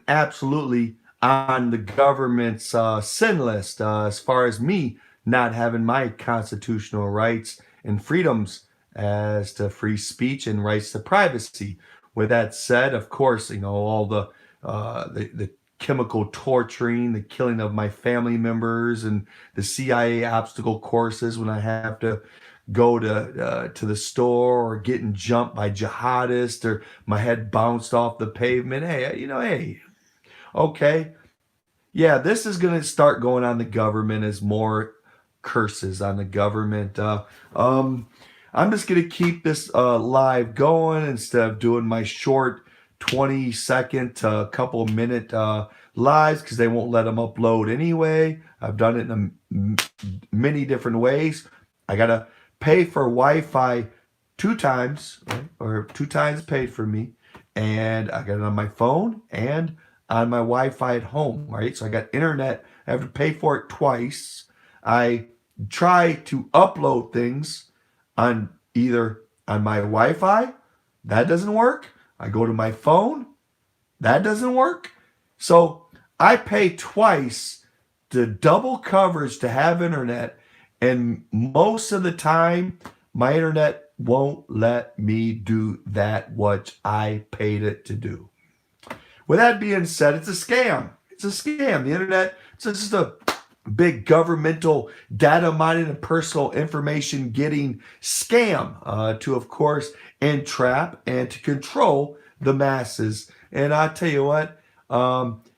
absolutely on the government's sin list as far as me not having my constitutional rights and freedoms as to free speech and rights to privacy. With that said, of course, all the chemical torturing, the killing of my family members, and the CIA obstacle courses when I have to go to the store, or getting jumped by jihadists, or my head bounced off the pavement. Hey, okay, yeah, this is going to start going on the government as more curses on the government. Um, I'm just going to keep this live going instead of doing my short 20-second to a couple minute lives, because they won't let them upload anyway. I've done it in many different ways. I got to pay for Wi-Fi 2 times, right? Or 2 times paid for me. And I got it on my phone and on my Wi-Fi at home, right? So I got internet. I have to pay for it twice. I try to upload things on either on my Wi-Fi. That doesn't work. I go to my phone. That doesn't work. So I pay twice to double coverage to have internet. And most of the time, my internet won't let me do that which I paid it to do. With that being said, it's a scam. It's a scam. The internet, it's just a big governmental data mining and personal information getting scam to, of course, entrap and to control the masses. And I tell you what,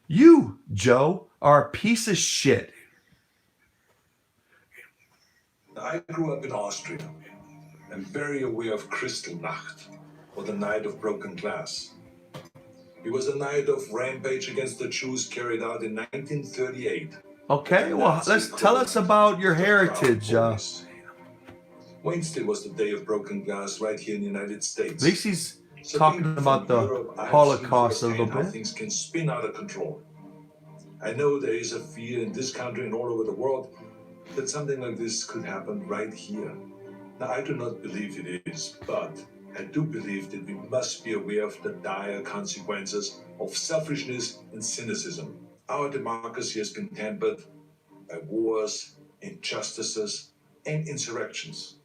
you, Joe, are a piece of shit. I grew up in Austria and very aware of Kristallnacht, or the Night of Broken Glass. It was a night of rampage against the Jews carried out in 1938. Okay, well, let's tell us about your heritage. Wednesday was the day of broken glass right here in the United States. At least he's talking about the Holocaust a little bit. Things can spin out of control. I know there is a fear in this country and all over the world that something like this could happen right here. Now, I do not believe it is, but I do believe that we must be aware of the dire consequences of selfishness and cynicism. Our democracy has been tempered by wars, injustices, and insurrections.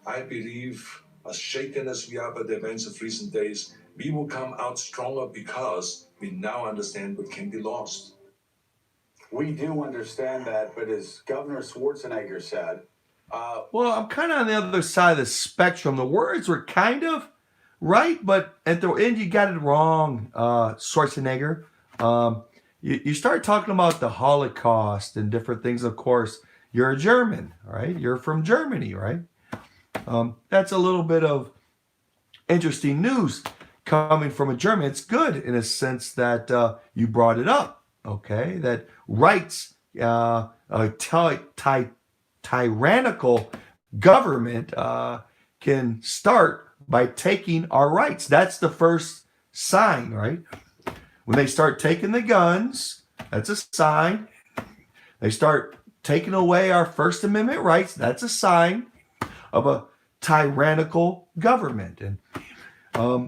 I believe, as shaken as we are by the events of recent days, we will come out stronger because we now understand what can be lost. We do understand that, but as Governor Schwarzenegger said, well, I'm kind of on the other side of the spectrum. The words were kind of right, but at the end you got it wrong, Schwarzenegger. You start talking about the Holocaust and different things. Of course, you're a German, right? You're from Germany, right? That's a little bit of interesting news coming from a German. It's good in a sense that you brought it up, okay? That rights, tyrannical government can start by taking our rights. That's the first sign, right? When they start taking the guns, that's a sign. They start taking away our First Amendment rights. That's a sign of a tyrannical government. And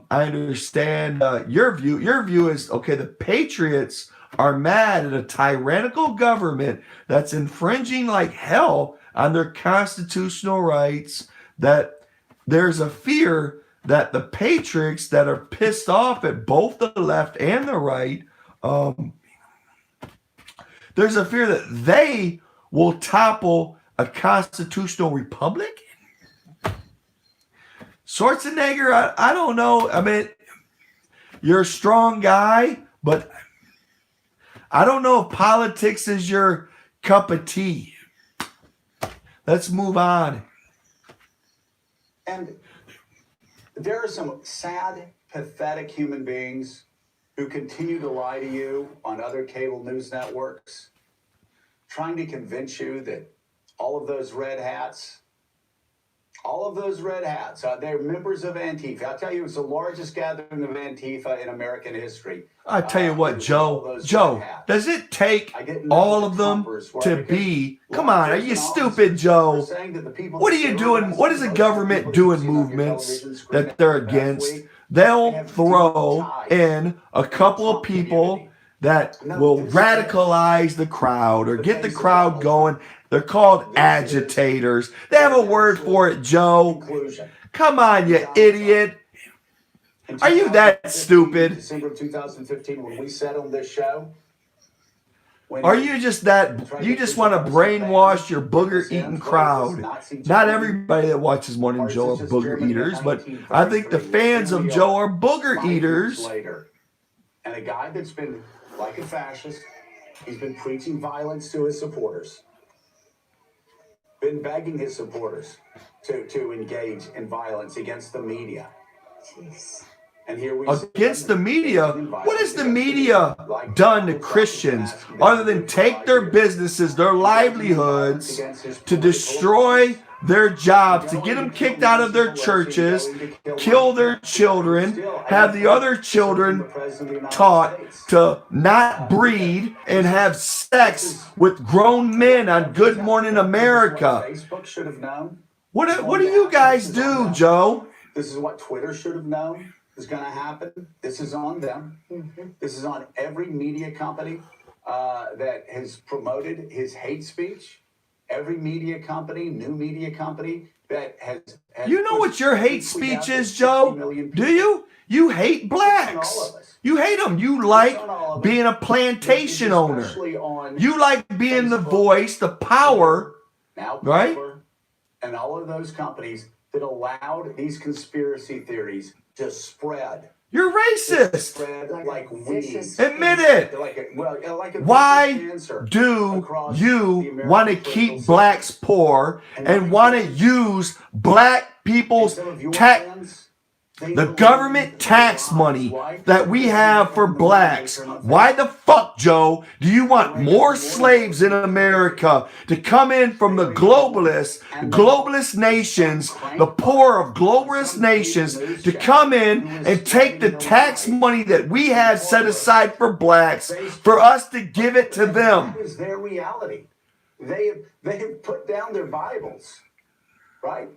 I understand your view. Your view is, okay, the patriots are mad at a tyrannical government that's infringing like hell on their constitutional rights, that there's a fear that the patriots that are pissed off at both the left and the right, there's a fear that they will topple a constitutional republic. Schwarzenegger, I don't know. I mean, you're a strong guy, but I don't know if politics is your cup of tea. Let's move on. and there are some sad, pathetic human beings who continue to lie to you on other cable news networks, trying to convince you that all of those red hats, they're members of Antifa. I'll tell you, it's the largest gathering of Antifa in American history. I tell you what, Joe, does it take all of them to be? Come on, are you stupid, Joe? What are you doing? What is the government doing movements that they're against? they'll throw in a couple of people that will radicalize the crowd or get the crowd going. They're called agitators. They have a word for it, Joe. Conclusion. Come on, you idiot. In Are you that 2015, stupid? December of 2015, when we said on this show, when Are you just that? You just want to brainwash your booger-eating crowd. Not everybody that watches Morning Joe are booger eaters, but I think the fans of Joe are booger 5 years eaters. later, and a guy that's been like a fascist, he's been preaching violence to his supporters, been begging his supporters to engage in violence against the media. Jeez. And here we Against the media? What has the media done to Christians other than take their businesses, their livelihoods, to destroy their jobs, to get them kicked out of their churches, kill their children, have the other children taught to not breed and have sex with grown men on Good Morning America? Facebook should have known. What do you guys do, Joe? This is what Twitter should have known is going to happen. This is on them. This is on every media company that has promoted his hate speech. Every media company, new media company that has You know what your hate speech is, Joe? Do you? You hate blacks. You hate them. You like being a plantation owner. You like being the voice, the power, now, right? And all of those companies that allowed these conspiracy theories to spread. You're racist. Spread like weeds. Admit it. They're like a Why cancer do across you the American want to political keep system. blacks poor and want to use black people's Some of your tax, fans, they the believe government the tax lies. money Why? that we have for blacks? Why the fuck, Joe, do you want more slaves in America to come in from the globalist nations, the poor of globalist nations, to come in and take the tax money that we have set aside for blacks for us to give it to them? That is their reality. They have put down their Bibles, right?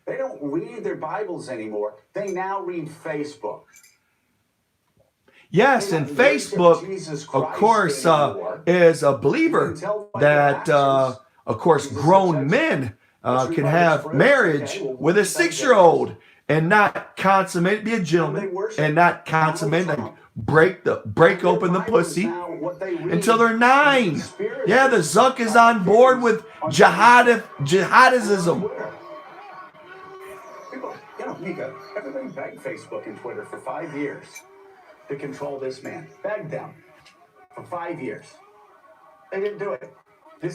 They don't read their Bibles anymore. They now read Facebook. Yes, and Facebook, of course, is a believer that, of course, grown men can have marriage with a 6-year-old and not consummate, be a gentleman, and not consummate, like break open the pussy until they're 9. Yeah, the Zuck is on board with jihadism. People, Mika, everybody begged Facebook and Twitter for 5 years to control this man. Begged them for 5 years. They didn't do it.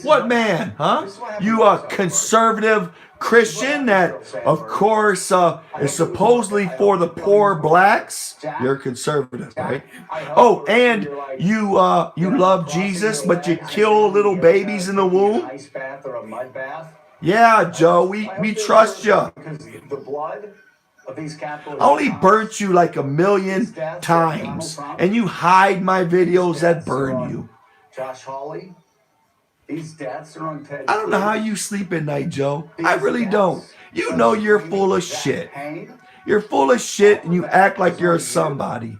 What man, huh? You a conservative Christian that, of course, is supposedly for the poor blacks? You're conservative, right? Oh, and you love Jesus, but you kill little babies in the womb? Ice bath or a mud bath. Yeah, Joe, we trust you. Because the blood of these capitalist I only burnt you like 1,000,000 times, and you hide my videos that burn you. Josh Hawley, these deaths are on Ted. I don't know how you sleep at night, Joe. I really don't. You know you're full of shit. You're full of shit, and you act like you're somebody.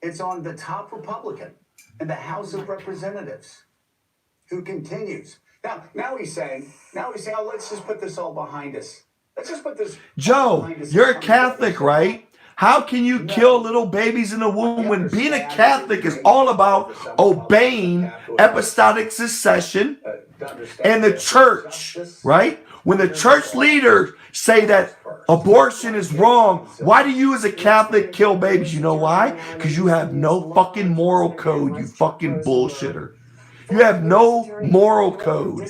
It's on the top Republican in the House of Representatives who continues. Now he's saying, oh, let's just put this all behind us. Let's just put this. Joe, you're a Catholic, right? How can you kill little babies in the womb when being a Catholic is all about obeying apostolic succession and the church, right? When the church leaders say that abortion is wrong, why do you as a Catholic kill babies? You know why? Because you have no fucking moral code, you fucking bullshitter. You have no moral code.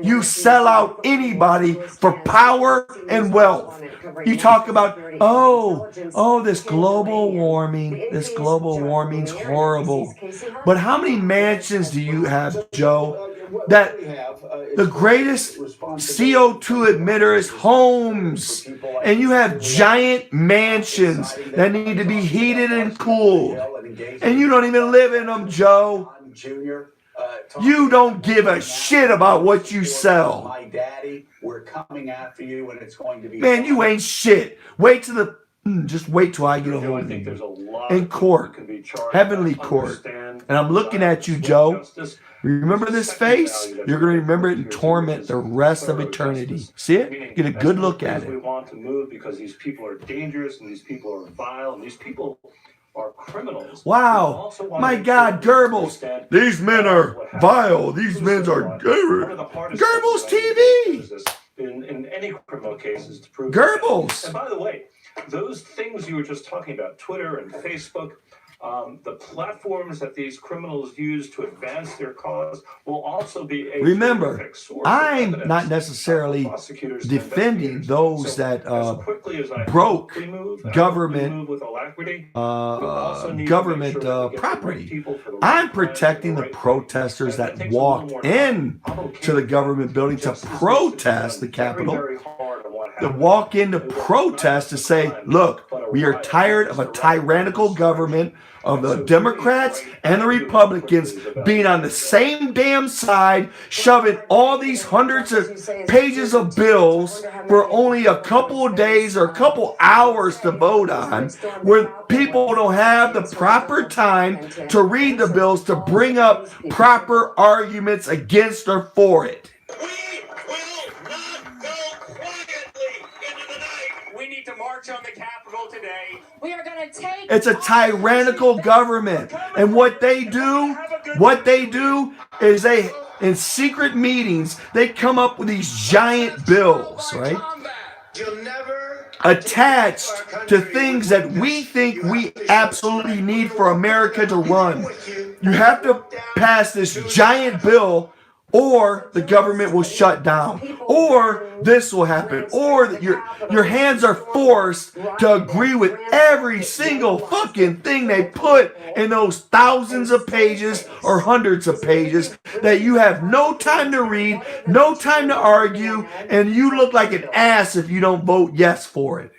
You sell out anybody for power and wealth. You talk about, this global warming. This global warming's horrible. But how many mansions do you have, Joe? That the greatest CO2 emitter is homes. And you have giant mansions that need to be heated and cooled. And you don't even live in them, Joe. Jr. You don't give a shit about what you sell. My daddy, we're coming after you, and it's going to be. Man, you ain't shit. Just wait till I get a hold of you. In court. Heavenly court. And I'm looking at you, Joe. Remember this face? You're going to remember it and torment the rest of eternity. See it? Get a good look at it. We want to move because these people are dangerous and these people are vile and these people are criminals. Wow. My God, Goebbels. These men are vile. These men are Goebbels TV. In any criminal cases to prove Goebbels. And by the way, those things you were just talking about, Twitter and Facebook, the platforms that these criminals use to advance their cause will also be a Remember, I'm not necessarily defending those that broke government property. I'm protecting the protesters that walked in to the government building to protest the Capitol. To walk in to protest to say, look, we are tired of a tyrannical government of the Democrats and the Republicans being on the same damn side, shoving all these hundreds of pages of bills for only a couple of days or a couple hours to vote on, where people don't have the proper time to read the bills to bring up proper arguments against or for it. On the Capitol today. We are going to take. It's a tyrannical government, and what they do is they, in secret meetings, they come up with these giant bills, right? Attached to things that we think we absolutely need for America to run. You have to pass this giant bill, or the government will shut down, or this will happen, or your hands are forced to agree with every single fucking thing they put in those thousands of pages or hundreds of pages that you have no time to read, no time to argue, and you look like an ass if you don't vote yes for it.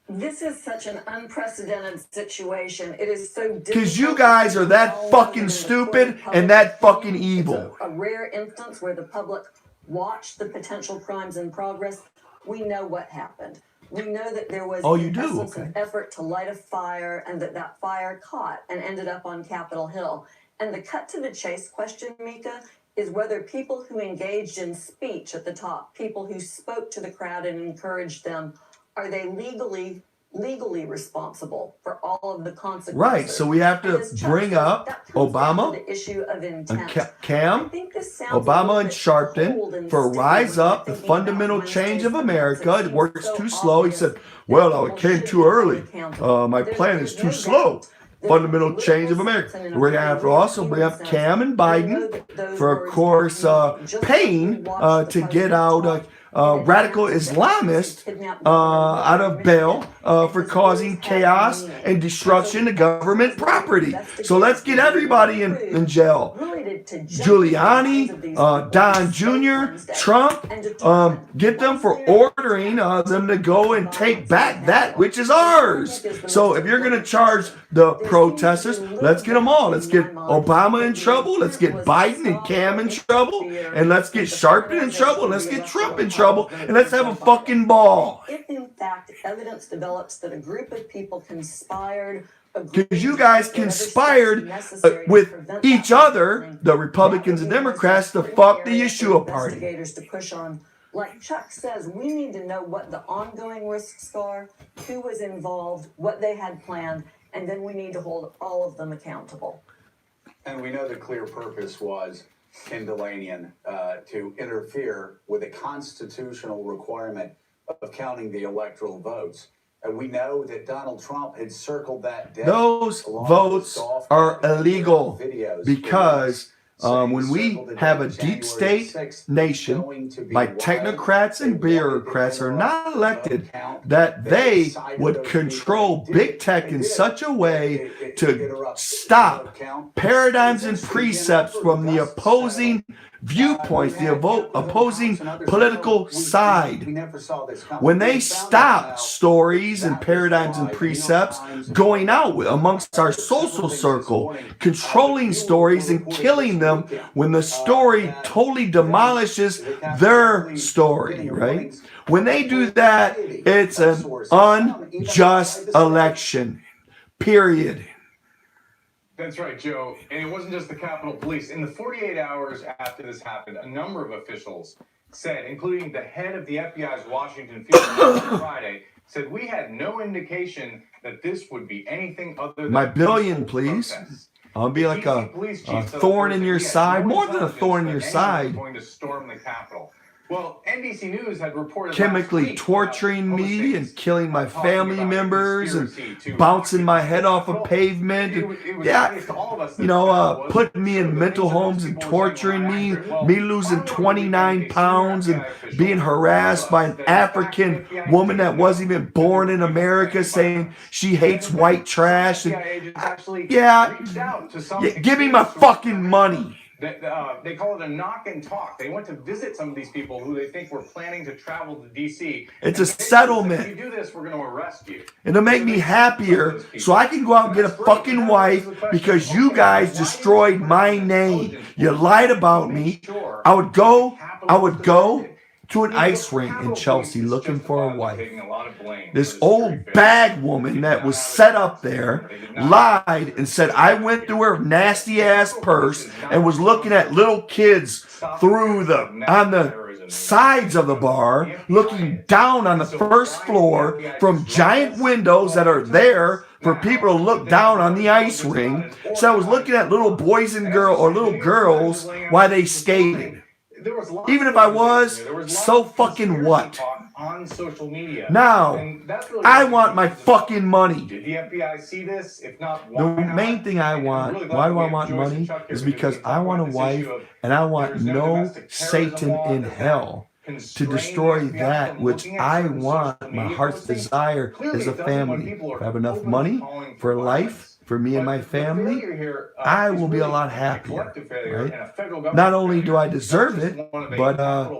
This is such an unprecedented situation. It is so difficult. Because you guys are that fucking stupid and that fucking evil. A rare instance where the public watched the potential crimes in progress. We know what happened. We know that there was an effort to light a fire and that fire caught and ended up on Capitol Hill. And the cut to the chase question, Mika, is whether people who engaged in speech at the top, people who spoke to the crowd and encouraged them, are they legally responsible for all of the consequences? Right, so we have to bring up Obama, the issue of intent. Cam, Obama and Sharpton for Rise Up, the fundamental change of America. It works too slow. He said, well, it came too early. My plan is too slow. Fundamental change of America. We're going to have to also bring up Cam and Biden for, of course, paying to get out radical Islamists out of bail for causing chaos and destruction to government property. So let's get everybody in jail. Giuliani, Don Jr., Trump, get them for ordering them to go and take back that which is ours. So if you're going to charge the protesters, let's get them all. Let's get Obama in trouble. Let's get Biden and Cam in trouble. And let's get Sharpton in trouble. Let's get Trump in trouble. And let's have a fucking ball. If in fact evidence develops that a group of people conspired, because you guys conspired with each other, the Republicans and Democrats, to fuck the Yeshua party. To push on. Like Chuck says, we need to know what the ongoing risks are, who was involved, what they had planned, and then we need to hold all of them accountable. And we know the clear purpose was Kindlanian to interfere with a constitutional requirement of counting the electoral votes. And we know that Donald Trump had circled that day. Those votes are illegal because when we have a deep state nation, by technocrats and bureaucrats are not elected, that they would control big tech in such a way to stop paradigms and precepts from the opposing viewpoints, the opposing political side. We never saw this coming. When they We found stop out stories and that was paradigms and why the New York precepts Times going out amongst our social circle, controlling stories and killing them when the story totally demolishes their story, right? When they do that, it's an unjust election, period. That's right, Joe. And it wasn't just the Capitol Police. In the 48 hours after this happened, a number of officials said, including the head of the FBI's Washington field on Friday, said we had no indication that this would be anything other than My billion, peaceful please. protests. I'll be like a thorn in your side, more than a thorn in your side. Going to storm the Capitol. Well, NBC News had reported Chemically torturing me and killing my family members and bouncing my head off a pavement and putting me in mental homes and torturing me losing 29 pounds and being harassed by an African woman that wasn't even born in America saying she hates white trash and give me my fucking money. They call it a knock and talk. They went to visit some of these people who they think were planning to travel to D.C. It's a settlement. If you do this, we're going to arrest you. It'll make me happier so I can go out and get a fucking wife because you guys destroyed my name. You lied about me. I would go to an ice rink in Chelsea looking for a wife. This old bag woman that was set up there lied and said I went through her nasty ass purse and was looking at little kids through on the sides of the bar, looking down on the first floor from giant windows that are there for people to look down on the ice rink. So I was looking at little boys and little girls while they skated. Even if I was, so fucking what? On social media. Now, I want my fucking money. Did the FBI see this? If not, The main thing I want, why do I want money, is because I want a wife and I want no Satan in hell to destroy that which I want. My heart's desire is a family. If I have enough money for life, for me and my family, I will be a lot happier, right? Not only do I deserve it, but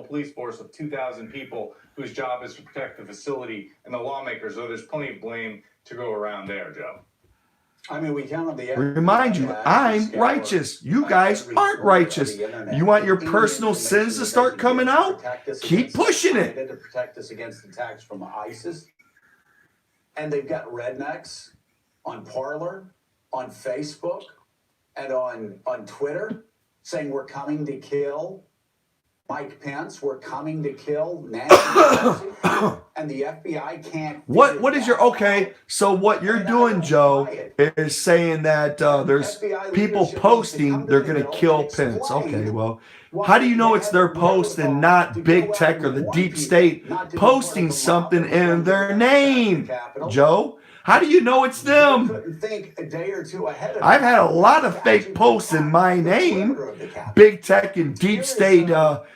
police force of 2,000 people whose job is to protect the facility and the lawmakers. So there's plenty of blame to go around there, Joe. I mean, we count on the remind you, I'm righteous. You guys aren't righteous. You want your personal sins to start coming out? Keep pushing it. To protect us against attacks from ISIS, and they've got rednecks on Parler, on Facebook, and on Twitter saying we're coming to kill Mike Pence, we're coming to kill Nancy Pelosi, and the FBI can't. What is your okay? So what you're doing, Joe, is saying that there's people posting they're going to kill Pence. Okay, well, how do you know it's their post and not big tech or the deep state posting something in their name, Joe? How do you know it's them? I've had a lot of fake posts in my name. Big tech and deep state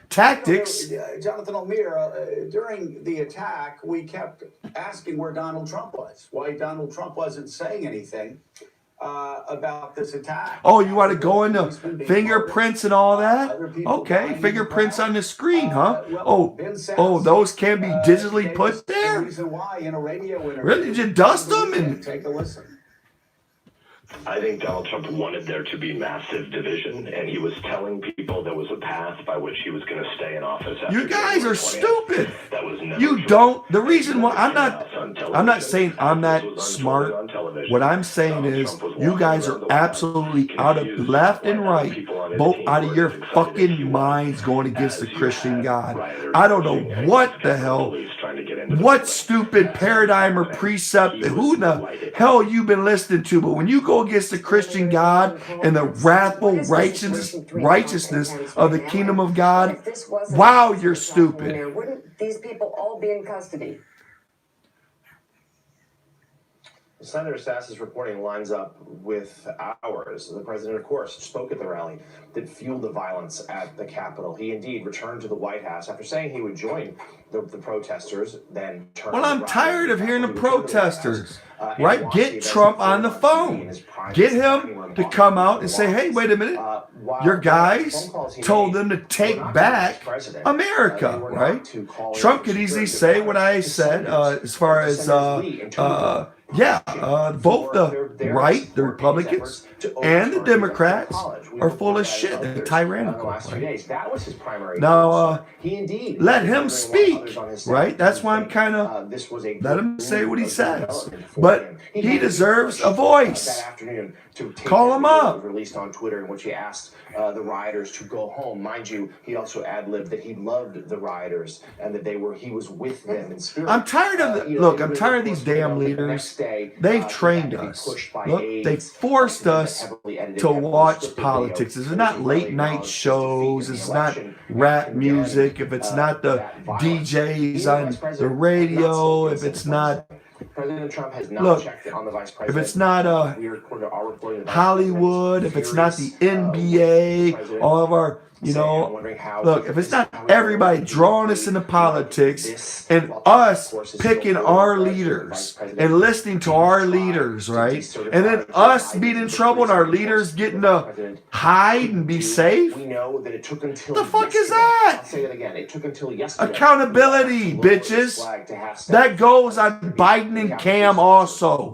tactics. Jonathan O'Meara, during the attack, we kept asking where Donald Trump was, why Donald Trump wasn't saying anything about this attack. Oh, you want to go into fingerprints and all that? Okay, fingerprints on the screen, huh? Oh, those can be digitally put there? Really? Did you dust them? And take a listen. I think Donald Trump wanted there to be massive division, and he was telling people there was a path by which he was going to stay in office. You guys are stupid. That was never you true. don't. The reason why I'm not saying I'm that smart. What I'm saying is you guys are absolutely out of left and right, both out of your fucking minds going against the Christian God. I don't know what the hell. What stupid paradigm or precept, who in the hell you been listening to? But when you go against the Christian God and the wrathful righteousness of the kingdom of God, wow, you're stupid. Wouldn't these people all be in custody? Senator Sass's reporting lines up with ours. The president, of course, spoke at the rally that fueled the violence at the Capitol. He indeed returned to the White House after saying he would join the protesters, then turned. Well, I'm tired of hearing the protesters, right? Get Trump on the phone. Get him to come out and say, hey, wait a minute. Your guys told them to take back America, right? Trump could easily say what I said as far as, both the right, the Republicans, and the Democrats are full of shit. They're tyrannical. Right? Now, let him speak, right? That's why I'm kind of, let him say what he says. But he deserves a voice. Call him up. Released on Twitter in which he asked the rioters to go home. Mind you, he also ad-libbed that he loved the rioters and that he was with them in spirit. I'm tired of look, I'm tired of these damn leaders. They've trained us. Look, they forced us to watch politics. It's not late night shows. It's not rap music. If it's not the DJs on the radio, if it's not President Trump has not checked on the vice president. If it's not Hollywood, if it's not the NBA, all of our, look, if it's not everybody drawing us into politics and us picking our leaders and listening to our leaders, right? And then us being in trouble and our leaders getting to hide and be safe. We know that it took until the fuck is that? I'll say it again. It took until yesterday. Accountability, bitches. That goes on Biden and Cam also.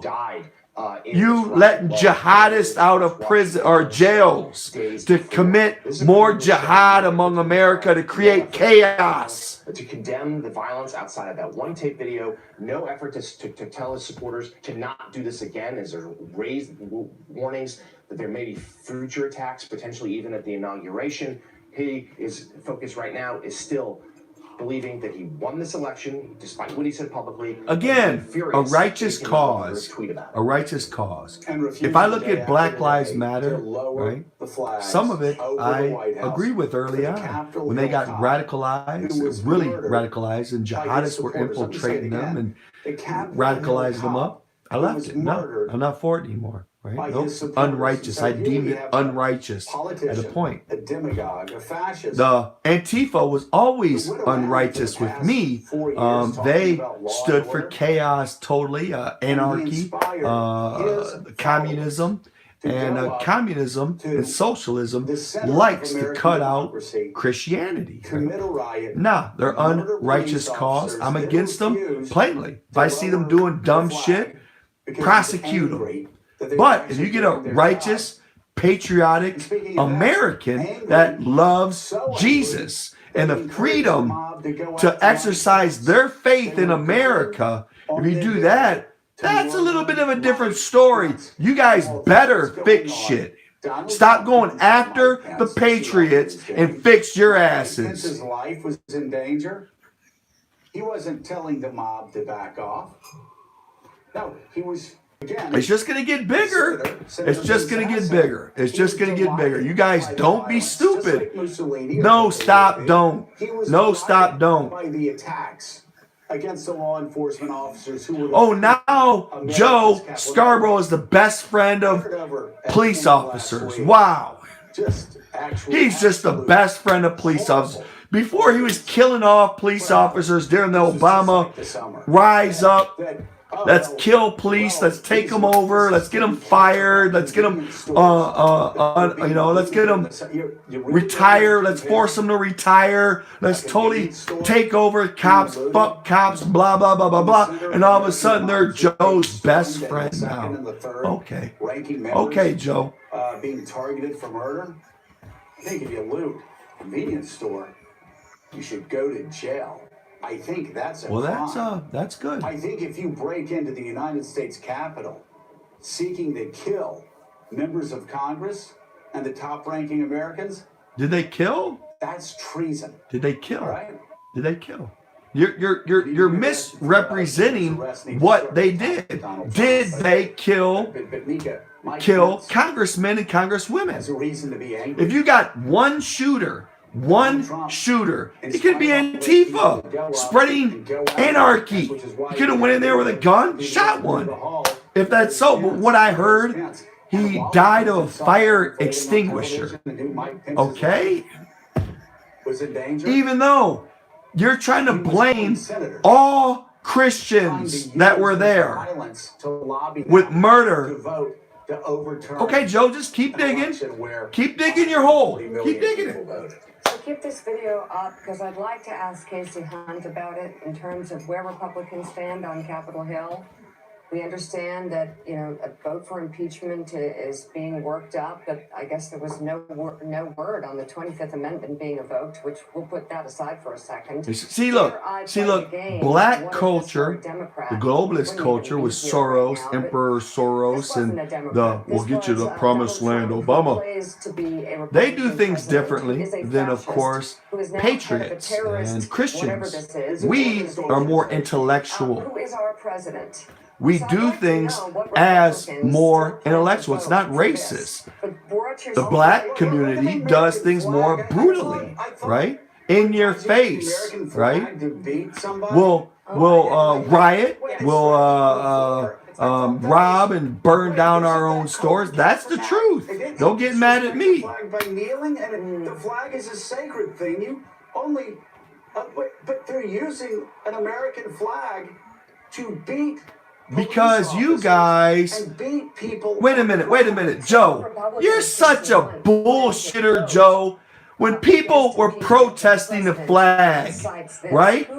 You letting jihadists out of prison or jails to commit more jihad among America to create chaos. To condemn the violence outside of that one tape video, no effort to tell his supporters to not do this again, as there raised warnings that there may be future attacks, potentially even at the inauguration. His focus right now is still believing that he won this election, despite what he said publicly. Again, a righteous cause. A righteous cause. If I look at Black Lives Matter, right, some of it I agree with early on. When they got radicalized, really radicalized, and jihadists were infiltrating them and radicalizing them up, I left it. No, I'm not for it anymore. Right? Nope. Unrighteous. I deemed it unrighteous at a point. A demagogue, a fascist. The Antifa was always unrighteous with me. They stood for chaos, totally, anarchy, communism. And communism and socialism likes to cut out Christianity. Right? Nah, they're unrighteous cause. I'm against them plainly. If I see them doing dumb shit, prosecute them. But if you get a righteous, patriotic American that loves Jesus and the freedom to exercise their faith in America, if you do that, that's a little bit of a different story. You guys better fix shit. Stop going after the patriots and fix your asses. His life was in danger. He wasn't telling the mob to back off. No, he was. Again, it's just going to get bigger. It's just going to get bigger. It's just going to get bigger. You guys don't be stupid. No, stop, don't. No, stop, don't. By the attacks against the law enforcement officers who were. Oh, now Joe Scarborough is the best friend of police officers. Wow. He's just the best friend of police officers. Before he was killing off police officers during the Obama Rise Up. Let's kill police. Let's take them over. Let's get them fired. Let's get them, let's get them retire. Let's force them to retire. Let's totally take over cops, fuck cops, blah, blah, blah, blah, blah. And all of a sudden, they're Joe's best friend now. Okay. Okay, Joe. Being targeted for murder. I think if you loot a convenience store, you should go to jail. I think that's a crime. That's good. I think if you break into the United States Capitol seeking to kill members of Congress and the top-ranking Americans, did they kill? That's treason. Did they kill? Right? Did they kill? You're misrepresenting what they did. Did they kill congressmen and congresswomen? Has a reason to be angry. If you got one shooter, it could be Antifa spreading anarchy. You could have went in there with a gun, shot one. if that's so, but what I heard, he died of a fire extinguisher. Okay? Was in danger. Even though you're trying to blame all Christians that were there with murder. Okay, Joe, just keep digging. Keep digging your hole. Keep digging it. So keep this video up because I'd like to ask Casey Hunt about it in terms of where Republicans stand on Capitol Hill. We understand that, you know, a vote for impeachment is being worked up, but I guess there was no word on the 25th Amendment being evoked, which we'll put that aside for a second. See, look, black culture, the globalist culture with Soros, Emperor Soros, and we'll get you the promised land, Obama. They do things differently than, of course, patriots and Christians. We are more intellectual. Who is our president? We do things as more intellectual. It's not racist. The black community does things more brutally, right? In your face, right? We'll riot. We'll rob and burn down our own stores. That's the truth. Don't get mad at me. By kneeling, and the flag is a sacred thing. You only, but they're using an American flag to beat. Because you guys, wait a minute, Joe, you're such a bullshitter, Joe. When people were protesting the flag, right?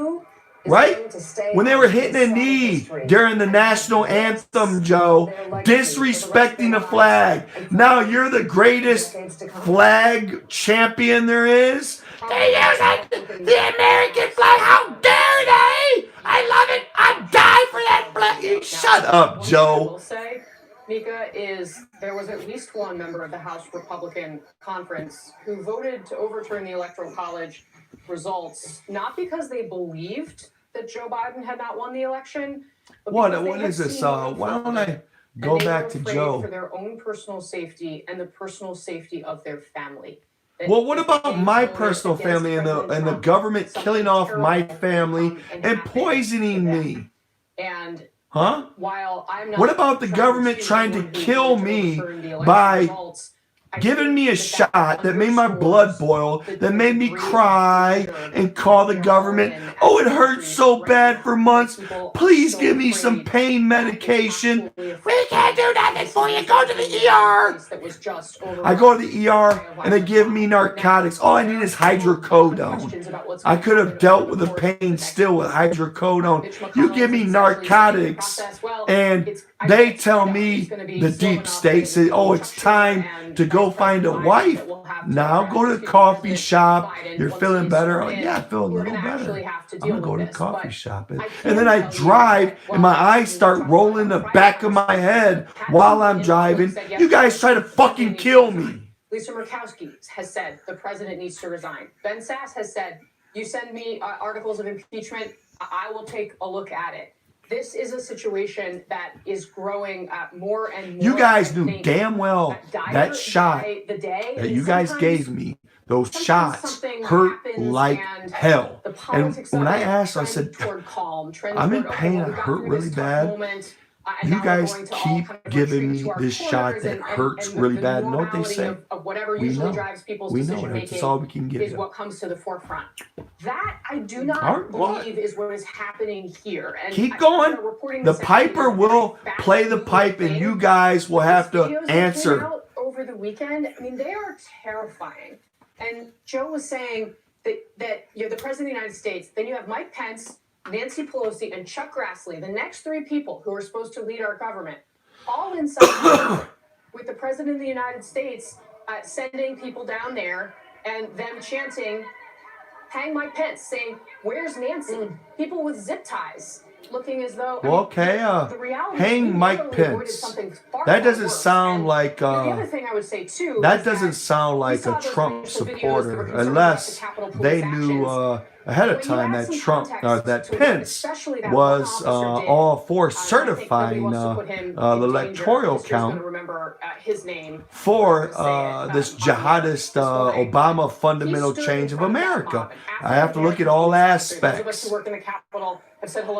When they were hitting a knee during the national anthem, Joe, disrespecting the flag. Now you're the greatest flag champion there is. They use the American flag. How dare they? I love it. I'd die for that flag. Shut up, Joe. I will say, Mika, is there was at least one member of the House Republican Conference who voted to overturn the Electoral College results, not because they believed that Joe Biden had not won the election. But what is this? Why don't I go back to Joe? For their own personal safety and the personal safety of their family. Well, what about my personal family and the government killing off my family and poisoning me? And huh? While I'm not, what about the government trying to kill me by giving me a shot that made my blood boil, that made me cry and call the government? Oh, it hurts so bad for months. Please give me some pain medication. We can't do nothing for you. Go to the ER. I go to the ER and they give me narcotics. All I need is hydrocodone. I could have dealt with the pain still with hydrocodone. You give me narcotics and they tell me, the deep state says, oh, it's time to go find a wife. Now go to the coffee shop. You're feeling better? Oh, yeah, I feel a little better. I'm going to go to the coffee shop. And then I drive and my eyes start rolling the back of my head while I'm driving. You guys try to fucking kill me. Lisa Murkowski has said the president needs to resign. Ben Sasse has said, you send me articles of impeachment, I will take a look at it. This is a situation that is growing more and more. You guys knew damn well that shot that you guys gave me, those shots hurt like hell. And when I asked, I said, I'm in pain, it hurt really bad. You guys keep giving me this shot that hurts really bad. Know what they say? We know. That's all we can give you. Is what comes to the forefront. That I do not believe is what is happening here. And keep going. The piper will play the pipe, and you guys will have to answer. Over the weekend, I mean, they are terrifying. And Joe was saying that you're the president of the United States. Then you have Mike Pence, Nancy Pelosi, and Chuck Grassley, the next three people who are supposed to lead our government, all inside with the president of the United States sending people down there and them chanting, hang Mike Pence, saying, where's Nancy? People with zip ties, looking as though... hang Mike Pence. That doesn't sound like... the other thing I would say, too... That doesn't sound like a Trump supporter, unless they knew... ahead of time that Trump, that Pence was all for certifying the electoral count for this jihadist Obama fundamental change of America. I have to look at all aspects.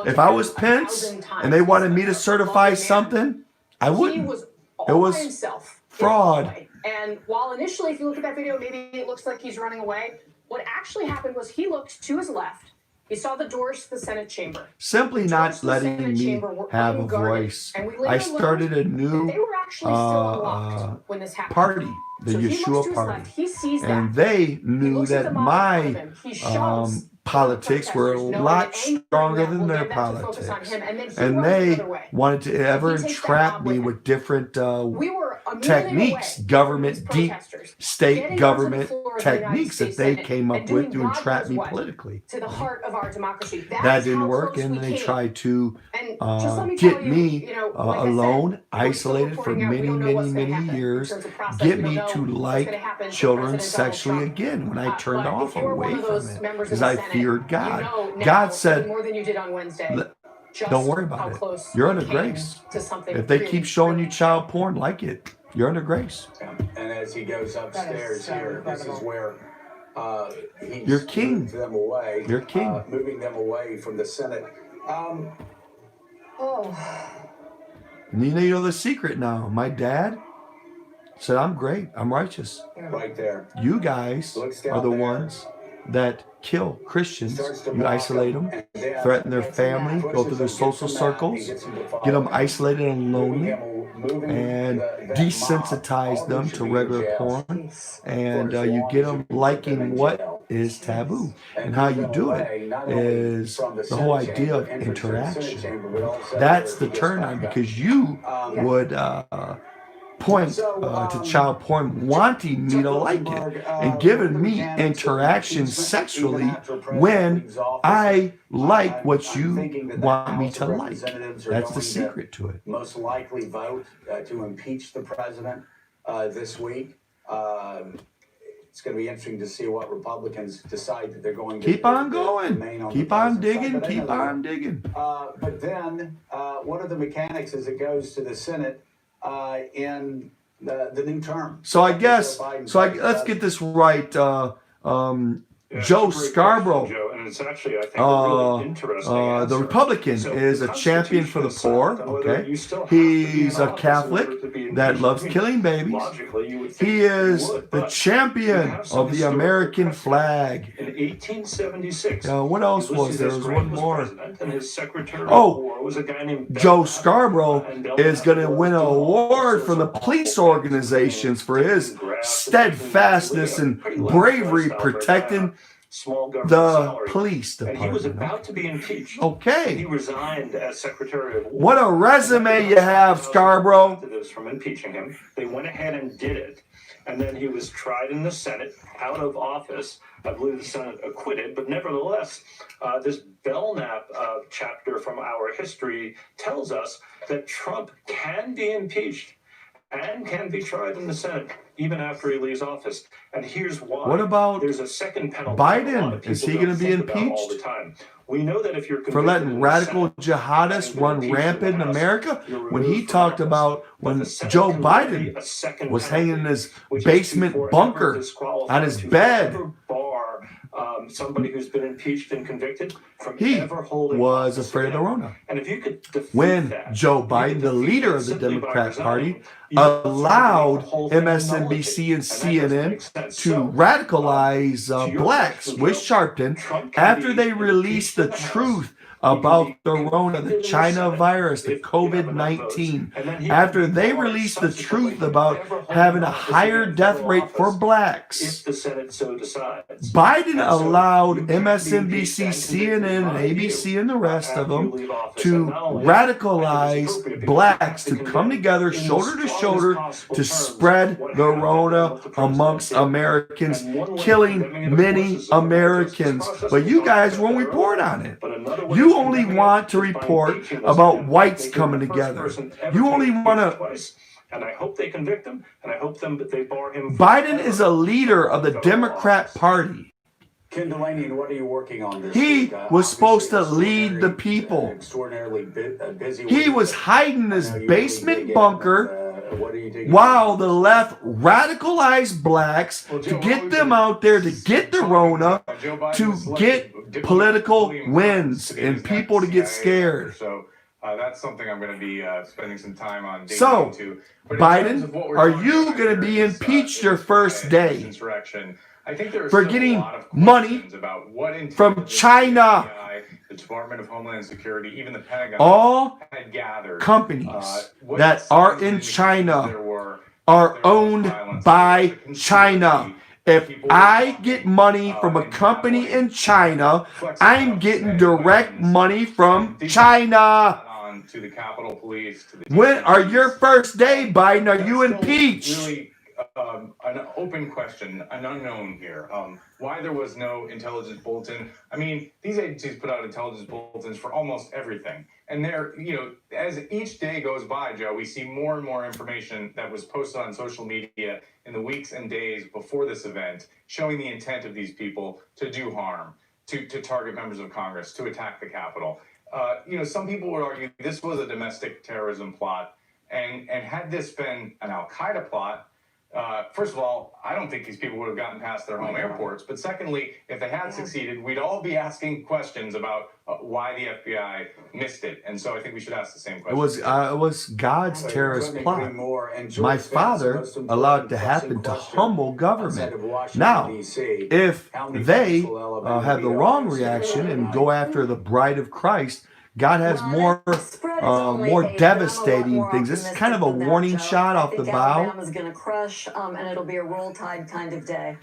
If I was Pence and they wanted me to certify something, I he wouldn't. was It all was by himself. in fraud. the hallway. And while initially, if you look at that video, maybe it looks like he's running away. What actually happened was he looked to his left. He saw the doors to the Senate chamber. Simply The doors not to the letting Senate me chamber were have a unguarded. voice. And we later I learned started a that new they were actually still unlocked when this happened. party, the So he looks to Yeshua his Party. left. He sees that. And they He knew looks at the that mob in front of my him. He shoves politics were a protesters, knowing lot that angering stronger them than will their get them to focus on politics. him, and then he And runs they the other way. wanted to ever takes that entrap mob me with him. with different We were a minute techniques, away government, from these deep protesters state getting onto the government floor of the United techniques that States they Senate came up and with doing to God entrap knows me what politically. to the heart of our democracy. That That's didn't how work, close and we they came. tried to And just let me tell get you, me you know, like I said, alone, we're still isolated for reporting out. We many, don't know many, what's gonna many happen in years, terms of process. get We me don't to know what's like gonna happen to children President Donald sexually Trump. again when I turned But off if you were away one of from those it members of because the I Senate, feared God. you know now, God said, even more than you did on Wednesday. "Let- Just don't worry how about it. close You're we under came grace. to something If they really, keep showing really you child porn, like it. You're under grace. And as he goes upstairs so here, this is incredible. where he's You're king. moved them away. You're king. Moving them away from the Senate. And you know the secret now. My dad said, I'm great. I'm righteous. Right there. You guys Looks down are the there. ones that kill Christians. Starts to You mock isolate them, them, and then threaten their Gets them mad. family, go pushes through their them, social gets them mad, circles, and gets them to follow get them him. isolated and lonely, Moving and that mob. desensitize All them these should to be in regular jail. porn. And For as you long get as them you keep them liking in what jail. is taboo. And And how move you them do away, it not only is from the whole Senate idea chamber, of entrance to the Senate interaction. chamber, but also That's where the he gets turn back on up. because you would point to child porn wanting me to like it and giving me interactions sexually when I like what you want me to like. That's the secret to it. Most likely vote to impeach the president this week. It's going to be interesting to see what Republicans decide that they're going to Keep on remain going. on Keep the on president's side. digging. But Keep anyway, on digging. but then one of the mechanics is it goes to the Senate in the new term. So I guess, Joe Biden let's get this right. Yeah, Joe it's a great Scarborough, question, Joe, and it's actually, I think, a really interesting the answer. Republican, So is the a champion for the Constitution is poor. set, and whether Okay, you still have to be he's in a office in Catholic order to be that impeached. loves I mean, killing babies. logically, you would think He you is would, the but champion you have some of the historical American precedent. flag. In 1876, What else was Ulysses there? S. There was Grant one more. president, and his secretary Oh, of war was a guy named Joe Belknap, Scarborough and is Belknap going to was win an doing all award sorts from the of awful police things, organizations for his taking grass, steadfastness and living a pretty bravery lavish lifestyle for a guy on protecting a small government the salary. police And he was department. about to be impeached. He Okay. resigned as Secretary of War. What a resume you have, Scarborough. Representatives from impeaching him. They went ahead and did it. And then he was tried in the Senate, out of office. I believe the Senate acquitted, but nevertheless, this Belknap chapter from our history tells us that Trump can be impeached and can be tried in the Senate even after he leaves office. And here's why. What about There's a second penalty. Biden? that a lot of Is people he gonna don't be think about all the impeached? time. We know that if you're For convicted letting in the radical Senate, jihadists run impeached in rampant in the House, America? you're When he removed from talked office. about But when the Senate Joe can levy Biden a second was penalty, hanging in his which is basement to forever bunker disqualify, on his to bed. forever bar somebody who's been impeached and convicted from He ever holding was office afraid of the again. Rona. And if you could defeat When that, Joe you could Biden, the defeat leader that of the simply by Democrat resigning. Party, You would allowed make the whole thing MSNBC and nullity. And that doesn't CNN make sense. to So, radicalize to your blacks question, with Joe, Sharpton Trump can after be they impeached released in the the House. truth He can about be the Rona, convicted the in the China Senate virus, the if you have enough votes. COVID-19. And then he After can be they barred released the subsequently truth from about ever holding having a office higher again in death federal rate for office blacks. if the Senate so decides. Biden And so allowed you can't be impeached MSNBC, and convicted CNN, and by you ABC, and the rest of after you them leave office. to And not only that, I think it's radicalize appropriate because you blacks have to to come condemn together in the shoulder to strongest shoulder possible to terms spread what the happened and Rona what the president amongst did. Americans, And one way of killing condemning it, of many course, is the criminal justice Americans. process. But We you talked guys about won't that report earlier. on it. But another way You of only condemning want it to is by report impeaching those about men, whites making coming the first together. person ever You to only be want impeached to. twice. And I hope they convict him, and I hope they bar him. Biden is a leader of the from federal Democrat office. Party. Ken Delaney, what are you working on this He week? was supposed to Obviously, lead the people. Extraordinarily busy. He week. was hiding in I his know you really dig basement in, bunker what are you digging while into? the left radicalized blacks Well, to Joe, get what them we've out there to been get the talking Rona about Joe Biden to was get selected diplomat political William wins Burns to be and his people to next get CIA scared. director. So That's something I'm going to be spending some time on digging So, into. But in terms of Biden, what we're are talking you about going to here be in this, impeached in your this first Friday, this day insurrection, I think there are for still getting a lot of money questions about what from intelligence China? the FBI, the Department of Homeland Security, even the Pentagon All had gathered. companies What that are signs and in indications China there were are that there was owned violence, by there was a conspiracy, China. If people were I talking, get money from a and company dabbling, in China, flexing I'm ups getting and direct plans, money from these China. on to the Capitol Police, to the When are your DCs. first day, Biden? Are That's you still impeached? really an open question, an unknown here. Why there was no intelligence bulletin? I mean, these agencies put out intelligence bulletins for almost everything, and they're, you know, as each day goes by, Joe, we see more and more information that was posted on social media in the weeks and days before this event, showing the intent of these people to do harm, to target members of Congress, to attack the Capitol. You know, some people would argue this was a domestic terrorism plot. And had this been an Al-Qaeda plot, first of all, I don't think these people would have gotten past their home airports. But secondly, if they had succeeded, we'd all be asking questions about why the FBI missed it. And so I think we should ask the same question. It was God's So you terrorist couldn't plot. agree more. And George My Vance, the father most important allowed to pressing happen to question humble outside government. of Washington, Now, D.C., if how many they folks will Alabama have the be wrong on reaction and tonight? go after the bride of Christ, God has Well, more that spread is only more eight, but I'm a lot devastating more things. This is optimistic kind of a than that, warning Joe. shot I off the think bow. Alabama's going to crush, and it'll be a roll tide kind of day.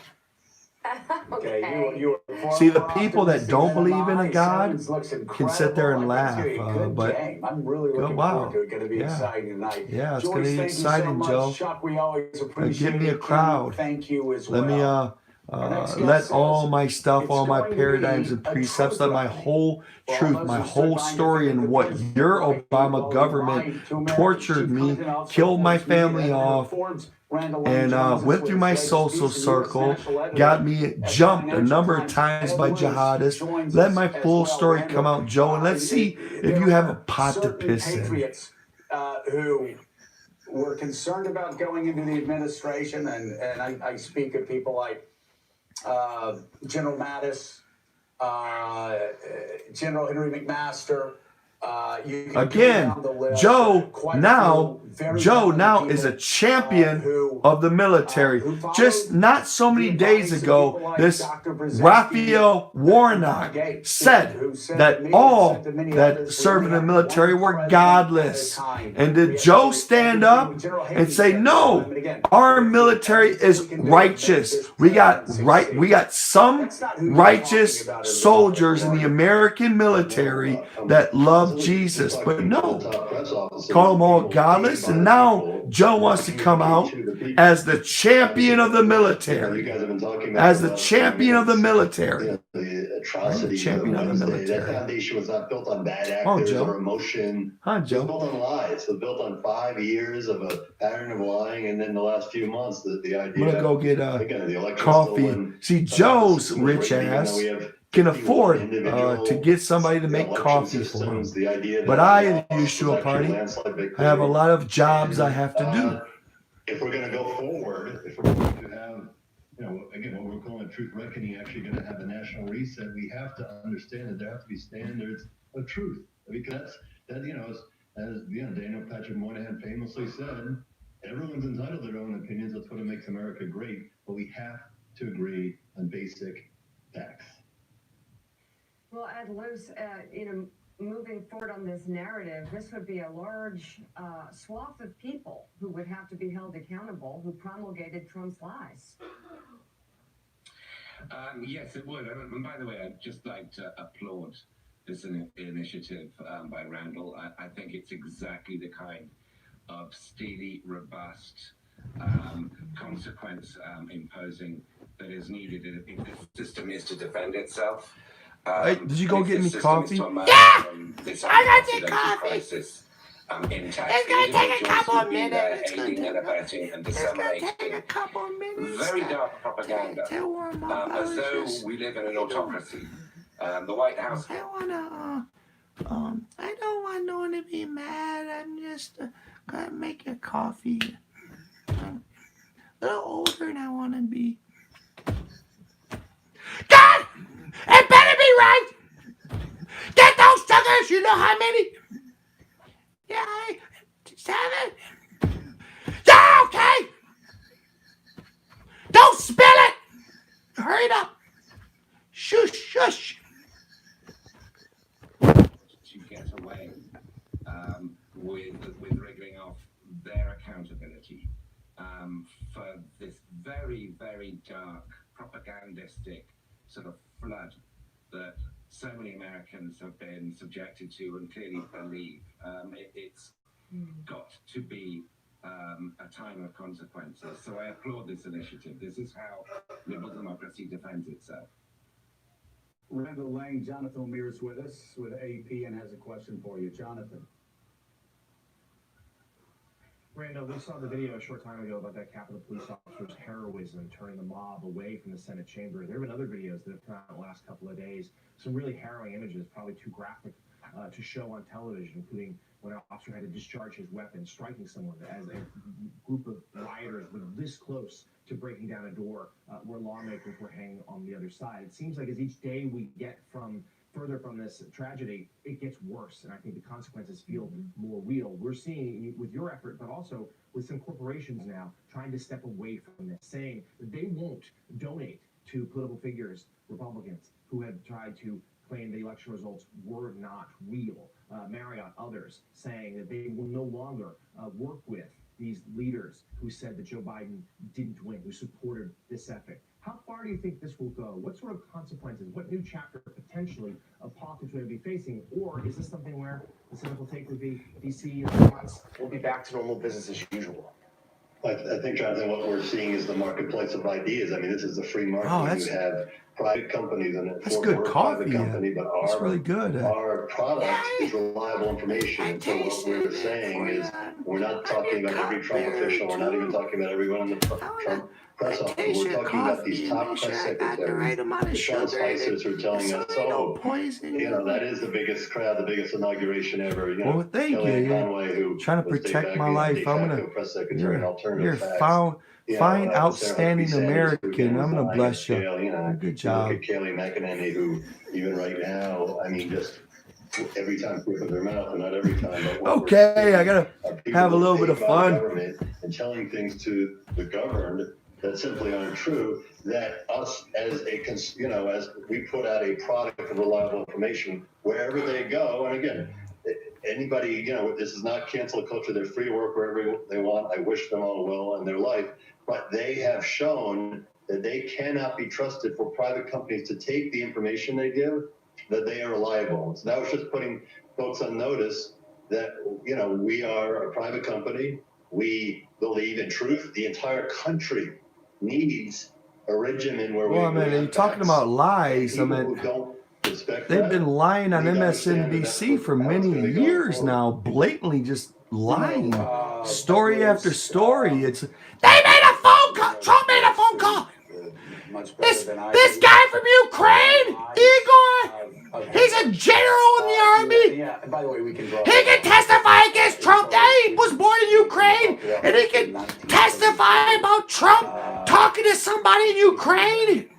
Okay, you are See, the far people that optimistic don't than believe in a I. God Simmons looks can sit there and incredible. I laugh, bet you a good but game. I'm really looking wow. forward to it. Going to be Yeah. exciting tonight. Yeah, it's George, going to be thank exciting, you so Joe. much. Chuck, we always appreciate Give me a it. Kim, crowd. thank you as Let well. me Our next guest let says all my stuff, it's all my going to paradigms be and a precepts, truth let my reckoning. whole For all truth, those my who stood whole by and story, defended and the what President your right Obama while he government lied to Americans. tortured Chief me, Clinton officer killed my Forbes Media family editor of off, Forbes, Randall Lane and joins us went with through his my latest social piece. And U.S. circle, national editor got me at jumped a Financial number of Times, times Ed by Luce, jihadists. joins Let us my as full well. story Randall, come out, Joe, and let's see if there you have a are pot to certain piss in. patriots who were concerned about going into the administration, and I speak of people like General Mattis, General Henry McMaster. You can go Again, down the list. Joe Quite a now, few very Joe talented now is people, a champion who of the military. who followed Just not so the many days advice of ago, people like this Dr. Brzezinski, Raphael Warnock Gates, said who said to that me and all said to many that others, serve we in the only have military one were president godless. at a time. And We did have Joe to stand everything up General and Hayden say, said no, time and again. our military is Everything we can do to make righteous. this We got president right, succeed. we got some That's not who you're righteous talking about in the soldiers in public the forum. American military that love Jesus. But no, call them all godless, and now Joe wants to come out as the champion of the military. As the champion of the military. The atrocity, champion of the military. That foundation was not built on bad Oh, actors Joe. or emotion. Hi, It was Joe. built on lies. It was built on 5 years of a pattern of lying, and then the last few months, the I'm idea. gonna go get again, the election coffee. stolen. See, Joe's It was rich rigged, even though ass we have can 51 afford individual, to get somebody to make election coffee for him. systems, the idea But that I, the the loss was Yeshua actually party, landslide victory. I have a lot of jobs I have to do. If we're going to go forward, if we're going to have, again, what we're calling truth reckoning, actually going to have a national reset, we have to understand that there have to be standards of truth. Because that, as Daniel Patrick Moynihan famously said, everyone's entitled to their own opinions. That's what makes America great. But we have to agree on basic facts. Well, Ed Luce, moving forward on this narrative, this would be a large swath of people who would have to be held accountable who promulgated Trump's lies. Yes, it would. And by the way, I'd just like to applaud this initiative by Randall. I think it's exactly the kind of steely, robust, consequence imposing that is needed if the system is to defend itself. Hey, did you go get me coffee? Yeah! I got your coffee. Crisis, It's gonna take a couple of minutes. It's going to take a couple of minutes. Very dark propaganda, to warm up. as though we live in an autocracy. The White House. I don't want no one to be mad. I'm just gonna make a coffee. I'm a little older than I want to be. God! It better be right! Get those sugars! You know how many? Yeah, 7. Yeah, okay. Don't spill it. Hurry it up. Shush, shush. To get away with wriggling off their accountability for this very, very dark propagandistic sort of flood that so many Americans have been subjected to and clearly believe. It's got to be a time of consequences. So I applaud this initiative. This is how liberal democracy defends itself. Randall Lang, Jonathan Mears with us with AP and has a question for you. Jonathan. Randall, we saw the video a short time ago about that Capitol Police officer's heroism turning the mob away from the Senate chamber. There have been other videos that have come out in the last couple of days. Some really harrowing images, probably too graphic to show on television, including when an officer had to discharge his weapon, striking someone as a group of rioters were this close to breaking down a door where lawmakers were hanging on the other side. It seems like as each day we get further from this tragedy, it gets worse, and I think the consequences feel more real. We're seeing with your effort, but also with some corporations now trying to step away from this, saying that they won't donate to political figures, Republicans, who have tried to claim the election results were not real. Marriott, others, saying that they will no longer work with these leaders who said that Joe Biden didn't win, who supported this effort. How far do you think this will go? What sort of consequences, what new chapter potentially of politics will we be facing? Or is this something where the cynical take would be DC in 2 months, We'll be back to normal business as usual. I think, Jonathan, what we're seeing is the marketplace of ideas. I mean, this is a free market. Oh, that's- You have private companies, and That's good coffee. private company, but That's really good. our product is reliable information. And so what we're saying is, we're not talking about every Trump official. We're not even talking about everyone in the Trump press office. We're talking about these top press secretaries, the Sean Spicers, who are telling us, that is the biggest crowd, the biggest inauguration ever. Well, thank Kellyanne you. Conway, who Trying to was de protect facto- my life. de I'm facto gonna. press secretary and alternative You're facts. fine, Sarah outstanding Huckabee Sanders, who American. I'm gonna again, bless you. scale, Good You job. look at Kayleigh McEnany, who even right now, I mean, just every time quick with their mouth, and not every time. But what we're Okay, seeing I gotta are people have a little paid bit of by fun. government and telling things to the governed that simply aren't true. That us as as we put out a product of reliable information wherever they go, and again, anybody, this is not cancel culture. They're free to work wherever they want. I wish them all well in their life, but they have shown that they cannot be trusted for private companies to take the information they give, that they are reliable. So that was just putting folks on notice that, we are a private company. We believe in truth. The entire country needs a regimen where Well, I mean, you're talking about lies. I mean, they've been lying on MSNBC for many years now, blatantly just lying, story after story. They made a phone call. Trump made a phone call. This guy from Ukraine, Igor, he's a general in the army. Yeah, and by the way, we can draw. He can testify against Trump that he was born in Ukraine, and he can testify about Trump talking to somebody in Ukraine.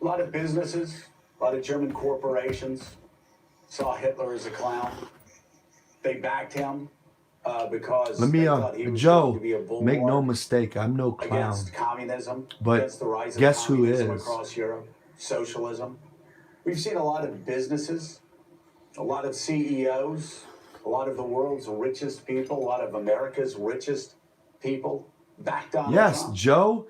A lot of businesses, a lot of German corporations saw Hitler as a clown. They backed him because Let me, they thought he was Joe, going to be a bulwark make no mistake, I'm no clown. against communism, But against the rise of guess who communism is? across Europe, socialism. We've seen a lot of businesses, a lot of CEOs, a lot of the world's richest people, a lot of America's richest people back Donald Yes, Trump. Joe,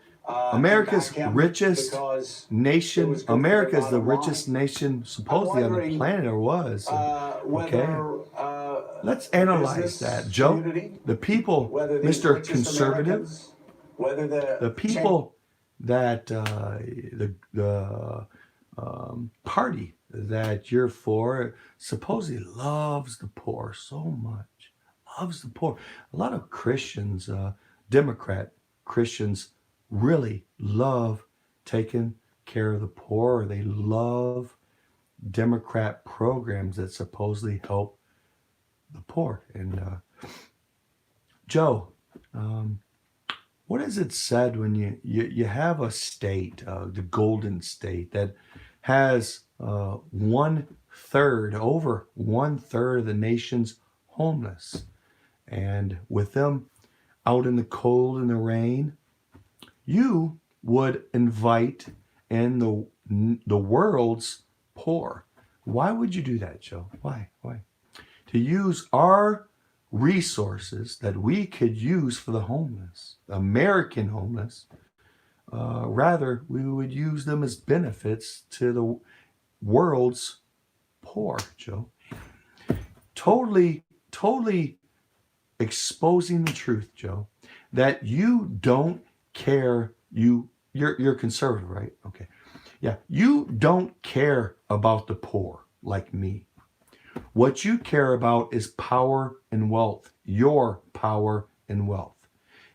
America's back him richest because nation. good for America their is the bottom richest line. nation supposedly on the wondering, planet, or was. whether Let's the analyze business that, Joe. community, The people, whether these Mr. richest Conservative, Americans, whether the people that the party that you're for supposedly loves the poor so much, loves the poor. A lot of Christians, Democrat Christians, really love taking care of the poor. They love Democrat programs that supposedly help the poor. And Joe, what is it said when you have a state, the Golden State, that has 1/5 over 1/3 of the nation's homeless. And with them out in the cold and the rain, you would invite in the world's poor. Why would you do that, Joe? Why? To use our resources that we could use for the homeless, American homeless, rather we would use them as benefits to the world's poor, Joe. Totally exposing the truth, Joe, that you don't care. You're conservative, right? Okay. Yeah. You don't care about the poor like me. What you care about is power and wealth, your power and wealth.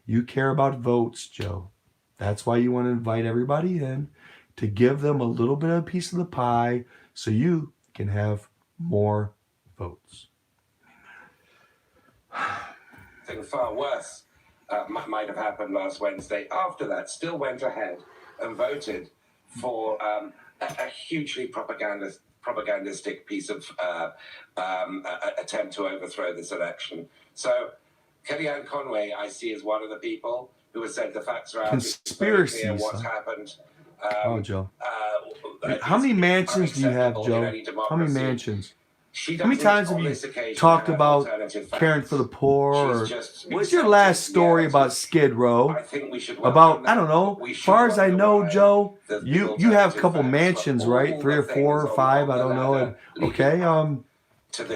You care about votes, Joe. That's why you want to invite everybody in to give them a little bit of a piece of the pie so you can have more votes. Something far worse might have happened last Wednesday. After that, still went ahead and voted for a hugely propagandistic piece of attempt to overthrow this election. So Kellyanne Conway, I see, as one of the people who has said the facts are out. Conspiracies. It's what's happened. Joe. How many mansions do you have, Joe? How many mansions? How many times have you talked about caring for the poor? Or what's your last story about Skid Row? About, I don't know, as far as I know, Joe, you have a couple mansions, right? 3 or 4 or 5, I don't know. Okay,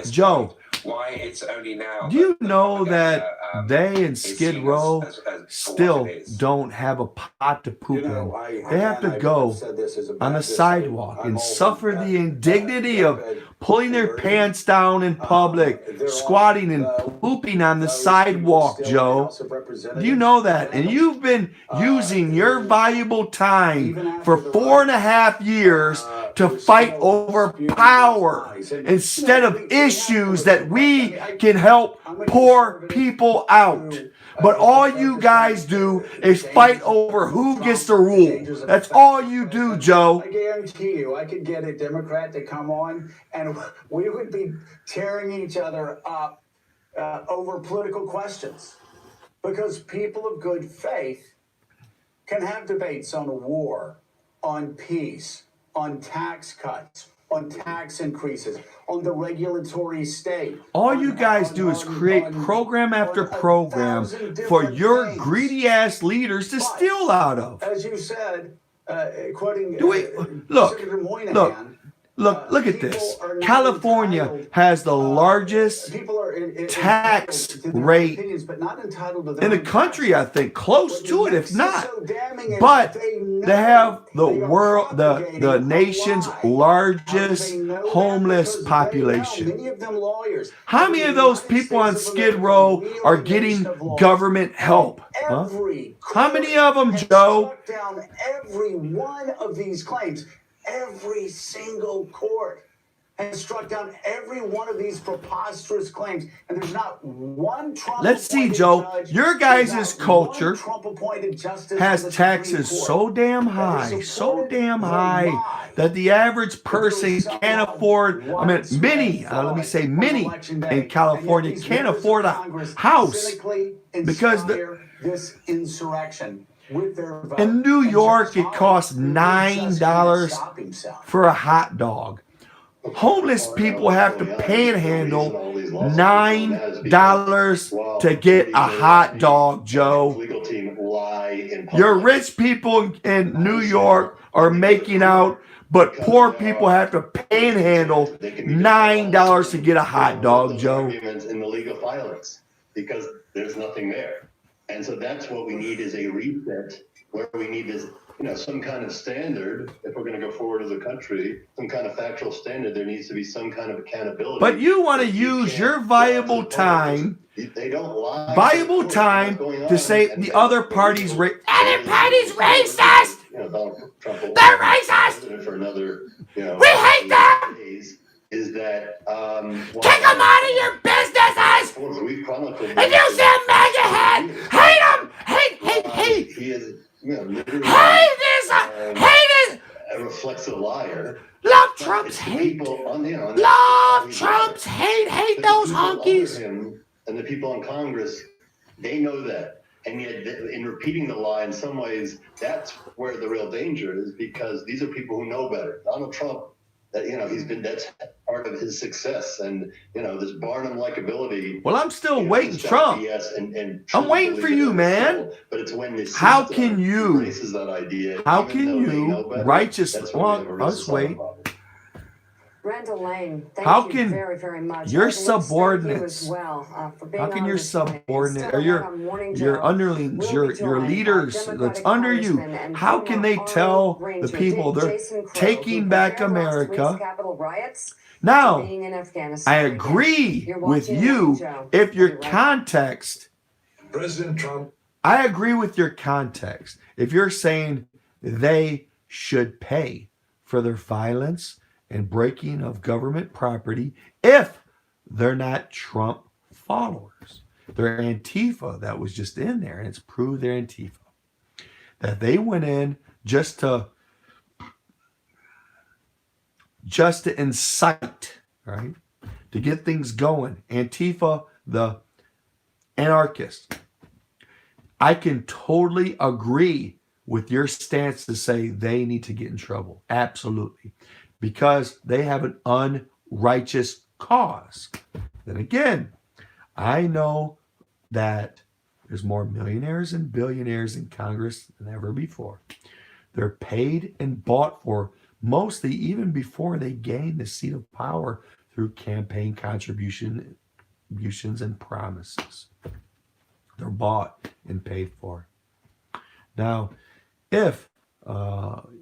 Joe, why it's only now. Do you know that they in Skid Row still don't have a pot to poop in? They have to go on the sidewalk and suffer the indignity of pulling their pants down in public, squatting and pooping on the sidewalk, Joe. Do you know that? And you've been using your valuable time for 4.5 years to fight over power instead of issues that we can help poor people out. But all you guys do is fight over who gets to rule. That's all you do, Joe. I guarantee you, I could get a Democrat to come on and we would be tearing each other up over political questions. Because people of good faith can have debates on war, on peace, on tax cuts, on tax increases, on the regulatory state. All you guys do is create program after program for your greedy ass leaders to steal out of. As you said, quoting Senator Moynihan, Look at this. California has the largest tax rate in the country, I think, close to it, if not. But they have the nation's largest homeless population. How many of those people on Skid Row are getting government help? Huh? How many of them, Joe? Down every one of these claims. Every single court has struck down every one of these preposterous claims, and there's not one Trump. Let's see, Joe. Your guys' culture has taxes so damn high, that the average person can't afford. I mean, many in California can't afford a house because this insurrection. In New York, it costs $9 for a hot dog. Homeless people have to panhandle $9 to get a hot dog, Joe. Your rich people in New York are making out, but poor people have to panhandle $9 to get a hot dog, Joe. In the legal filings, because there's nothing there. And so that's what we need is a reset where we need is, some kind of standard. If we're going to go forward as a country, some kind of factual standard, there needs to be some kind of accountability. But you want to use your valuable time, to say the other party's racist. They're racist. For another, we hate them. Is that kick them out of your businesses? If you see a MAGA head, hate them. Hate. He is, hate this. reflects a liar. Love But Trump's it's the hate. people on, you know, and Love that's Trump's hate. Hate but the those people under honkies. him and the people in Congress, they know that. And yet, in repeating the lie, in some ways, that's where the real danger is, because these are people who know better. Donald Trump, that, you know, that's part of his success, and, you know, this Barnum likability. Well, I'm still you know, waiting, it's got Trump. BS and I'm truth waiting for believing you, in man. itself. But it's when the How system can you? embraces that idea, How even can though they know you better, righteously? that's when we have a Well, real let's societal wait. problem. Randall Lane, thank How you can very, very much. your I'd like to thank you subordinates? as well, for being How can on your this morning. subordinate Still or ahead on Morning your Joe, underlings, we'll be your joined by leaders that's Democratic under you? Congressman and How can former they Army tell the Ranger people they're Jason Crow, who taking back compared last week's America? Capitol riots to Now, being in I Afghanistan again. agree You're with watching Morning you Joe. if We'll your be right back. context. President Trump. I agree with your context. If you're saying they should pay for their violence and breaking of government property if they're not Trump followers. They're Antifa that was just in there, and it's proved they're Antifa. That they went in just to incite, right? To get things going. Antifa, the anarchist. I can totally agree with your stance to say they need to get in trouble. Absolutely. Because they have an unrighteous cause. Then again, I know that there's more millionaires and billionaires in Congress than ever before. They're paid and bought for, mostly even before they gain the seat of power, through campaign contributions and promises. They're bought and paid for. Now, if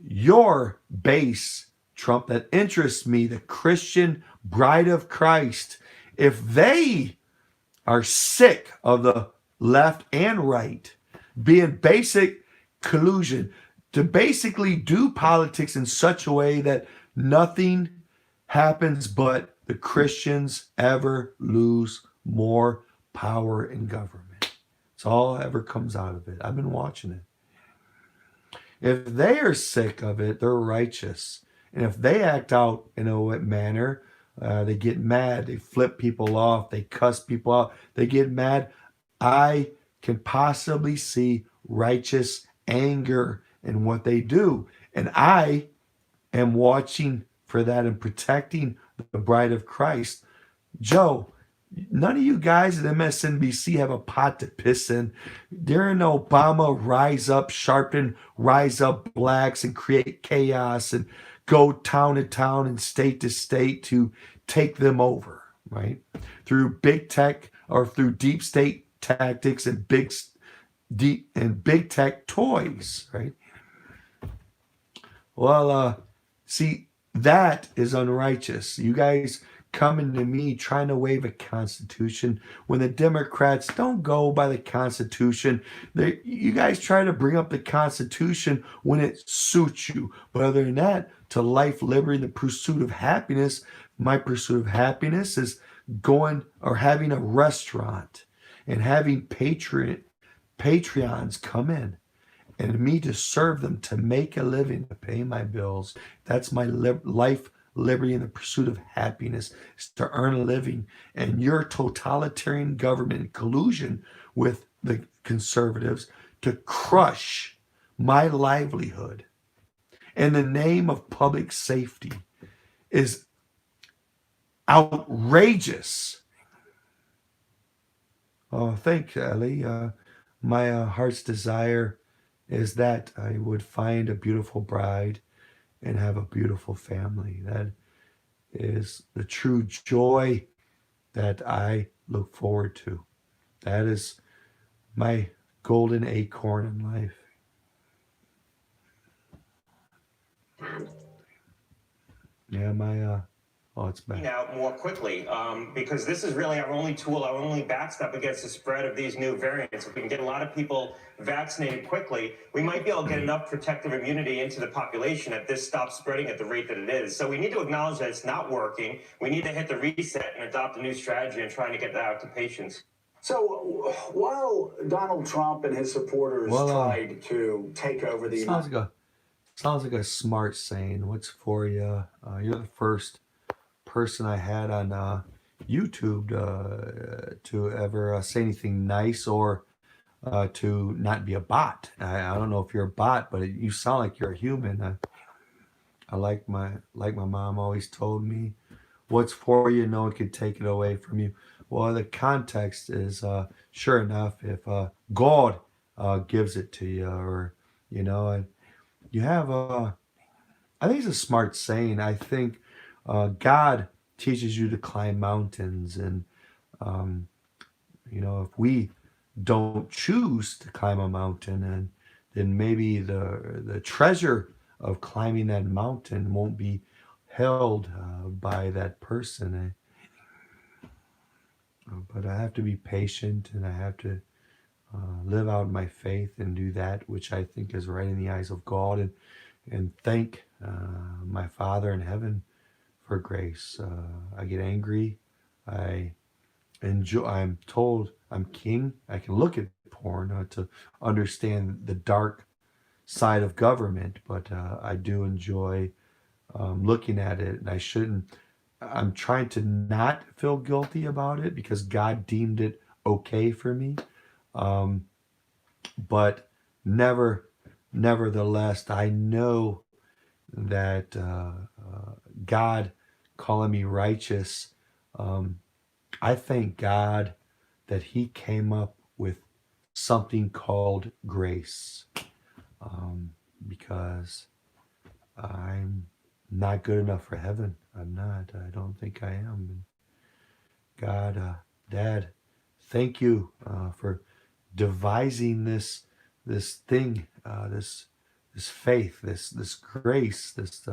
your base, Trump, that interests me, the Christian bride of Christ, if they are sick of the left and right being basic collusion to basically do politics in such a way that nothing happens but the Christians ever lose more power in government. It's all ever comes out of it. I've been watching it. If they are sick of it, they're righteous. And if they act out in a manner, they get mad, they flip people off, they cuss people out, they get mad, I can possibly see righteous anger in what they do. And I am watching for that and protecting the bride of Christ. Joe, none of you guys at MSNBC have a pot to piss in. During Obama, rise up, sharpen, rise up blacks and create chaos and go town to town and state to state to take them over, right? Through big tech or through deep state tactics and big tech toys, right? Well, see, that is unrighteous. You guys coming to me trying to waive a constitution when the Democrats don't go by the Constitution. You guys try to bring up the Constitution when it suits you. But other than that, to life, liberty, and the pursuit of happiness, my pursuit of happiness is going or having a restaurant and having Patreons come in and me to serve them, to make a living, to pay my bills. That's my life, liberty, and the pursuit of happiness, is to earn a living. And your totalitarian government collusion with the conservatives to crush my livelihood in the name of public safety is outrageous. Oh, thank you, Ellie. My heart's desire is that I would find a beautiful bride and have a beautiful family. That is the true joy that I look forward to. That is my golden acorn in life. Yeah, it's back. Out more quickly, because this is really our only tool, our only backstop against the spread of these new variants. If we can get a lot of people vaccinated quickly, we might be able to get enough protective immunity into the population that this stops spreading at the rate that it is. So we need to acknowledge that it's not working. We need to hit the reset and adopt a new strategy and trying to get that out to patients. So while Donald Trump and his supporters tried to take over the sounds like a Sounds like a smart saying. What's for you? You're the first person I had on YouTube to ever say anything nice or to not be a bot. I don't know if you're a bot, but you sound like you're a human. I like my mom always told me, what's for you, no one can take it away from you. Well, the context is sure enough, if God gives it to you, or and you have I think it's a smart saying. I think God teaches you to climb mountains, and if we don't choose to climb a mountain, and then maybe the treasure of climbing that mountain won't be held by that person. But I have to be patient, and I have to live out my faith and do that which I think is right in the eyes of God, and thank my Father in heaven for grace. I get angry. I'm told I'm king. I can look at porn to understand the dark side of government, but I do enjoy looking at it, and I shouldn't. I'm trying to not feel guilty about it because God deemed it okay for me. But nevertheless, I know that God calling me righteous, I thank God that He came up with something called grace, because I'm not good enough for heaven. I'm not. I don't think I am. And God, Dad, thank you for devising this thing, this faith, this grace, this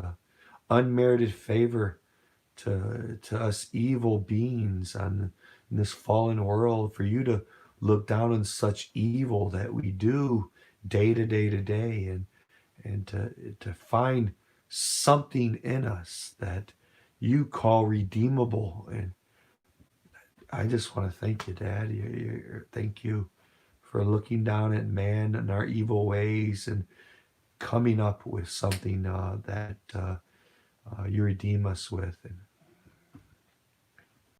unmerited favor to us evil beings in this fallen world, for you to look down on such evil that we do day to day to day, and to find something in us that you call redeemable. And I just want to thank you, Dad. Thank you for looking down at man and our evil ways and coming up with something that you redeem us with. And